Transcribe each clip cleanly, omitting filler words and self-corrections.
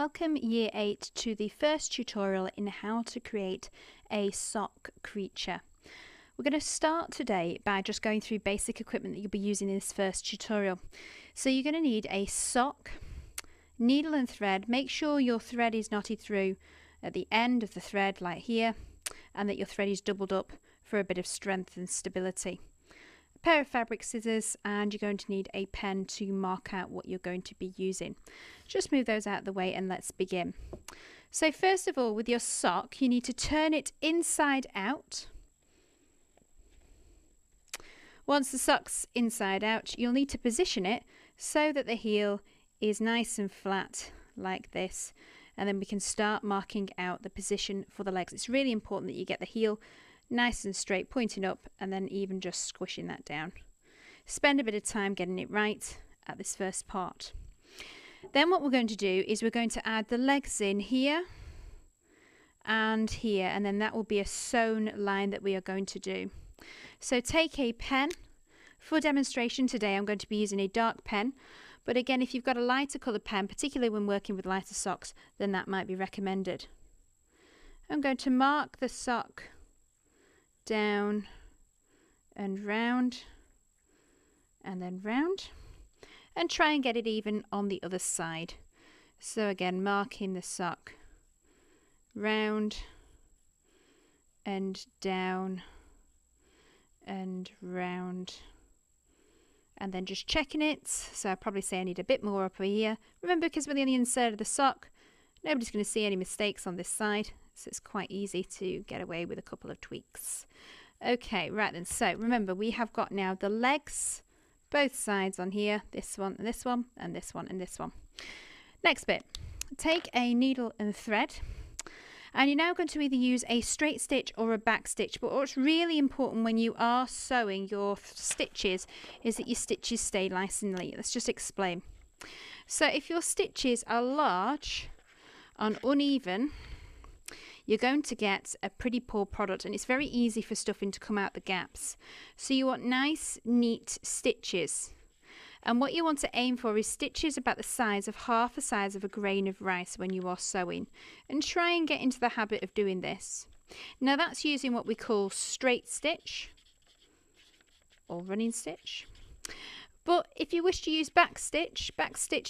Welcome Year 8 to the first tutorial in how to create a sock creature. We're going to start today by just going through basic equipment that you'll be using in this first tutorial. So you're going to need a sock, needle and thread. Make sure your thread is knotted through at the end of the thread like here, and that your thread is doubled up for a bit of strength and stability. A pair of fabric scissors, and you're going to need a pen to mark out what you're going to be using. Just move those out of the way and let's begin. So first of all, with your sock, you need to turn it inside out. Once the sock's inside out, you'll need to position it so that the heel is nice and flat like this, and then we can start marking out the position for the legs. It's really important that you get the heel nice and straight, pointing up, and then even just squishing that down. Spend a bit of time getting it right at this first part. Then what we're going to do is we're going to add the legs in here and here, and then that will be a sewn line that we are going to do. So take a pen. For demonstration today I'm going to be using a dark pen, but again, if you've got a lighter coloured pen, particularly when working with lighter socks, then that might be recommended. I'm going to mark the sock down and round and then round, and try and get it even on the other side. So again, marking the sock round and down and round, and then just checking it. So I'd probably say I need a bit more up here. Remember, because we're on the inside of the sock, nobody's going to see any mistakes on this side, so it's quite easy to get away with a couple of tweaks. Okay, right then, so remember we have got now the legs, both sides on here, this one and this one and this one and this one. Next bit, take a needle and thread, and you're now going to either use a straight stitch or a back stitch, but what's really important when you are sewing your stitches is that your stitches stay nice and neat. Let's just explain. So if your stitches are large and uneven, you're going to get a pretty poor product, and it's very easy for stuffing to come out the gaps. So you want nice, neat stitches. And what you want to aim for is stitches about the size of half the size of a grain of rice when you are sewing. And try and get into the habit of doing this. Now that's using what we call straight stitch or running stitch. But if you wish to use back stitch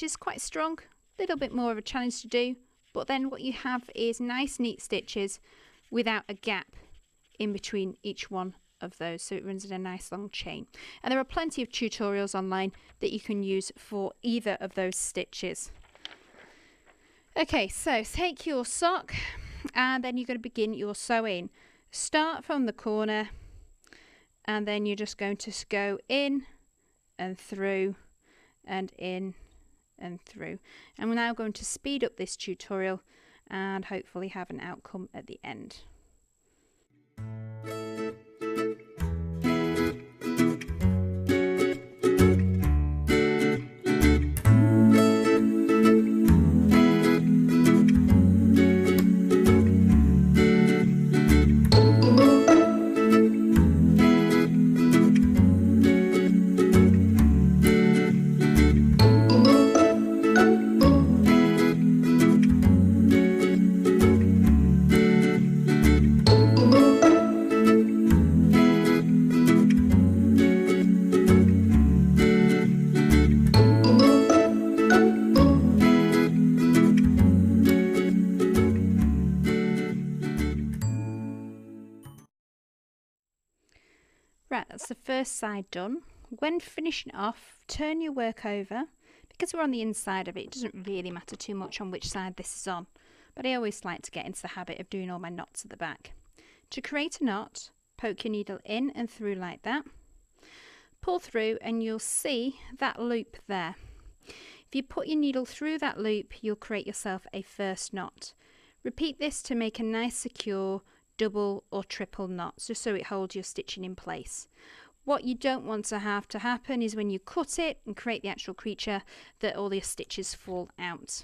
is quite strong, a little bit more of a challenge to do. But then what you have is nice, neat stitches without a gap in between each one of those, so it runs in a nice long chain. And there are plenty of tutorials online that you can use for either of those stitches. Okay, so take your sock and then you're going to begin your sewing. Start from the corner, and then you're just going to go in and through and in and through. And we're now going to speed up this tutorial and hopefully have an outcome at the end. Right, that's the first side done. When finishing off, turn your work over. Because we're on the inside of it, it doesn't really matter too much on which side this is on, but I always like to get into the habit of doing all my knots at the back. To create a knot, poke your needle in and through like that, pull through, and you'll see that loop there. If you put your needle through that loop, you'll create yourself a first knot. Repeat this to make a nice secure double or triple knots, just so it holds your stitching in place. What you don't want to have to happen is when you cut it and create the actual creature, that all your stitches fall out.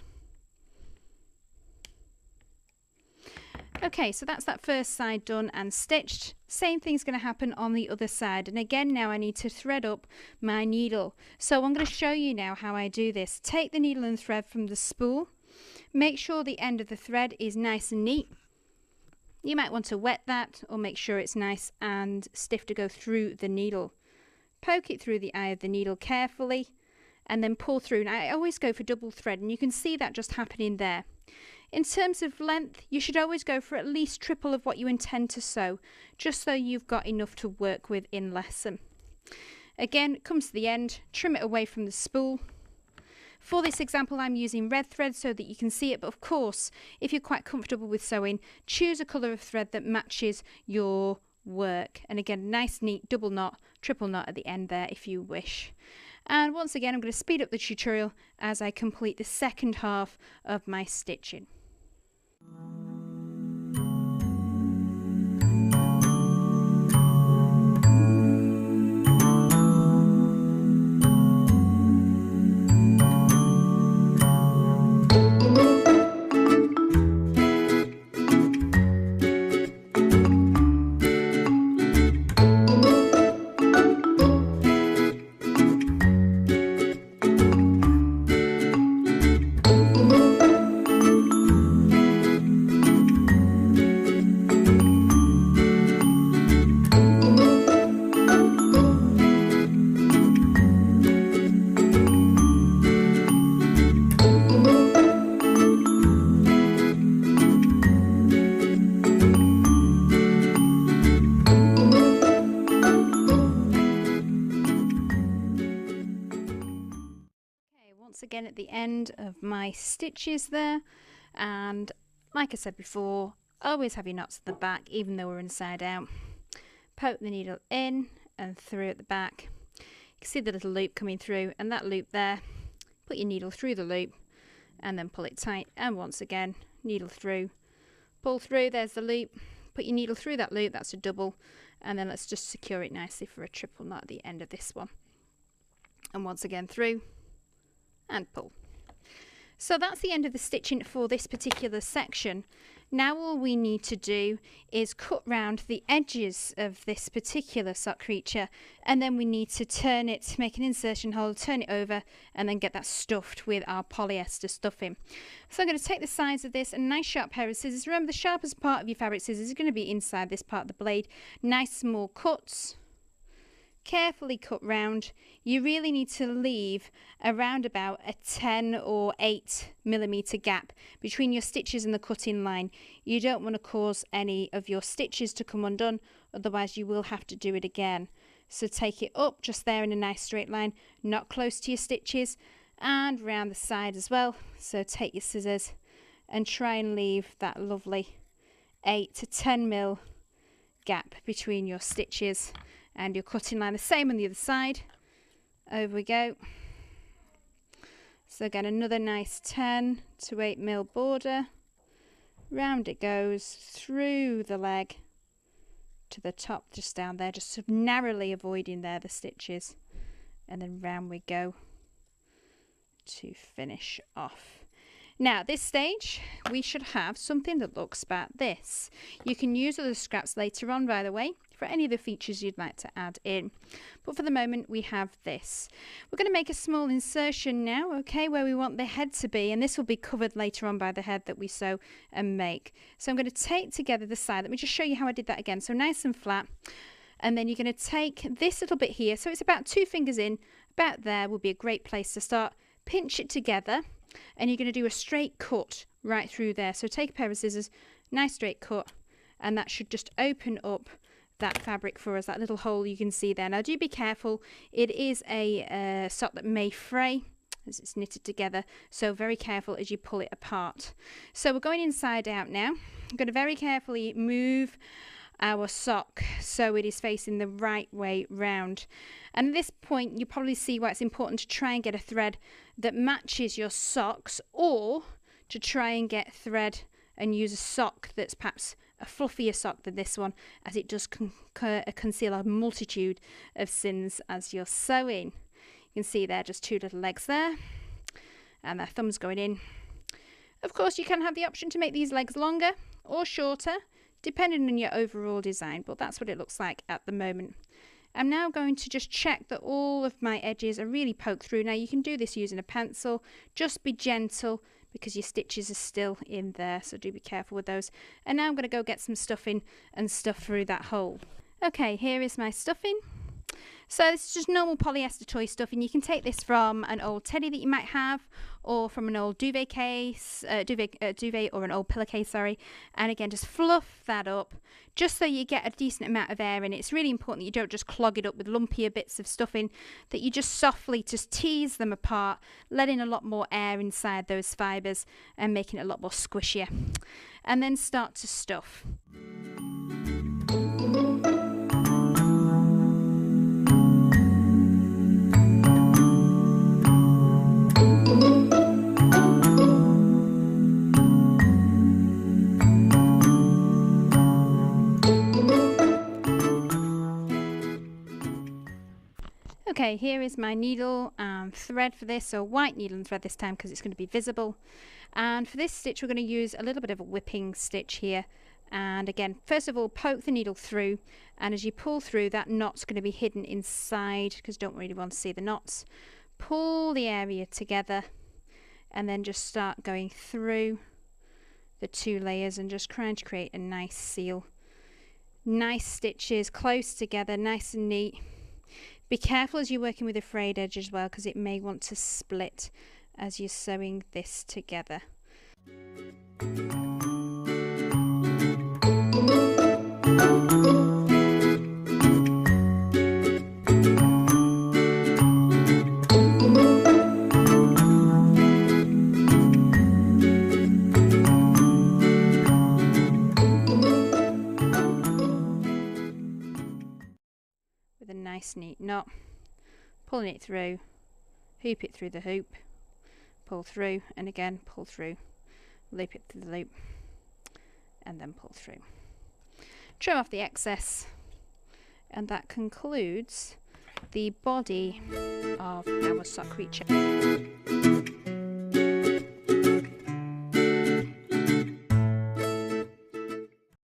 Okay, so that's that first side done and stitched. Same thing's going to happen on the other side, and again now I need to thread up my needle. So I'm going to show you now how I do this. Take the needle and thread from the spool Make sure the end of the thread is nice and neat. You might want to wet that or make sure it's nice and stiff to go through the needle. Poke it through the eye of the needle carefully and then pull through. Now, I always go for double thread, and you can see that just happening there. In terms of length, you should always go for at least triple of what you intend to sew, just so you've got enough to work with in lesson. Again, come to the end, trim it away from the spool. For this example, I'm using red thread so that you can see it, but of course, if you're quite comfortable with sewing, choose a colour of thread that matches your work. And again, nice, neat double knot, triple knot at the end there if you wish. And once again, I'm going to speed up the tutorial as I complete the second half of my stitching. Again at the end of my stitches there, and like I said before, always have your knots at the back even though we're inside out. Poke the needle in and through at the back. You can see the little loop coming through, and that loop there, put your needle through the loop and then pull it tight, and once again needle through, pull through, there's the loop, put your needle through that loop, that's a double, and then let's just secure it nicely for a triple knot at the end of this one, and once again through and pull. So that's the end of the stitching for this particular section. Now all we need to do is cut round the edges of this particular sock creature, and then we need to turn it, make an insertion hole, turn it over, and then get that stuffed with our polyester stuffing. So I'm going to take the sides of this, a nice sharp pair of scissors. Remember, the sharpest part of your fabric scissors is going to be inside this part of the blade. Nice small cuts. Carefully cut round. You really need to leave around about a 10 or 8 millimeter gap between your stitches and the cutting line. You don't want to cause any of your stitches to come undone, otherwise you will have to do it again. So take it up just there in a nice straight line, not close to your stitches, and round the side as well. So take your scissors and try and leave that lovely 8 to 10 mil gap between your stitches and your cutting line. The same on the other side. Over we go. So again, another nice 10 to 8 mil border. Round it goes through the leg to the top, just down there, just sort of narrowly avoiding there the stitches, and then round we go to finish off. Now at this stage we should have something that looks about this. You can use other scraps later on, by the way, for any of the features you'd like to add in, but for the moment we have this. We're going to make a small insertion now, okay, where we want the head to be, and this will be covered later on by the head that we sew and make. So I'm going to tape together the side. Let me just show you how I did that again. So nice and flat, and then you're going to take this little bit here, so it's about 2 fingers in, about there would be a great place to start. Pinch it together, and you're going to do a straight cut right through there. So take a pair of scissors, nice straight cut, and that should just open up that fabric for us, that little hole you can see there. Now do be careful, it is a sock that may fray as it's knitted together, so very careful as you pull it apart. So we're going inside out now. I'm going to very carefully move our sock so it is facing the right way round, and at this point you probably see why it's important to try and get a thread that matches your socks, or to try and get thread and use a sock that's perhaps a fluffier sock than this one, as it does conceal a multitude of sins as you're sewing. You can see there just 2 little legs there, and their thumbs going in. Of course you can have the option to make these legs longer or shorter depending on your overall design, but that's what it looks like at the moment. I'm now going to just check that all of my edges are really poked through. Now you can do this using a pencil, just be gentle, because your stitches are still in there, so do be careful with those. And now I'm going to go get some stuffing and stuff through that hole. Okay, here is my stuffing. So this is just normal polyester toy stuffing. You can take this from an old teddy that you might have, or from an old duvet case, duvet or an old pillowcase, sorry. And again, just fluff that up, just so you get a decent amount of air in it. It's really important that you don't just clog it up with lumpier bits of stuffing, that you just softly just tease them apart, letting a lot more air inside those fibres and making it a lot more squishier. And then start to stuff. Okay, here is my needle and thread for this, so white needle and thread this time because it's going to be visible. And for this stitch we're going to use a little bit of a whipping stitch here. And again, first of all, poke the needle through, and as you pull through, that knot's going to be hidden inside because you don't really want to see the knots. Pull the area together and then just start going through the 2 layers and just trying to create a nice seal. Nice stitches close together, nice and neat. Be careful as you're working with a frayed edge as well, because it may want to split as you're sewing this together. Nice neat knot, pulling it through, hoop it through the hoop, pull through, and again pull through, loop it through the loop, and then pull through. Trim off the excess, and that concludes the body of our sock creature.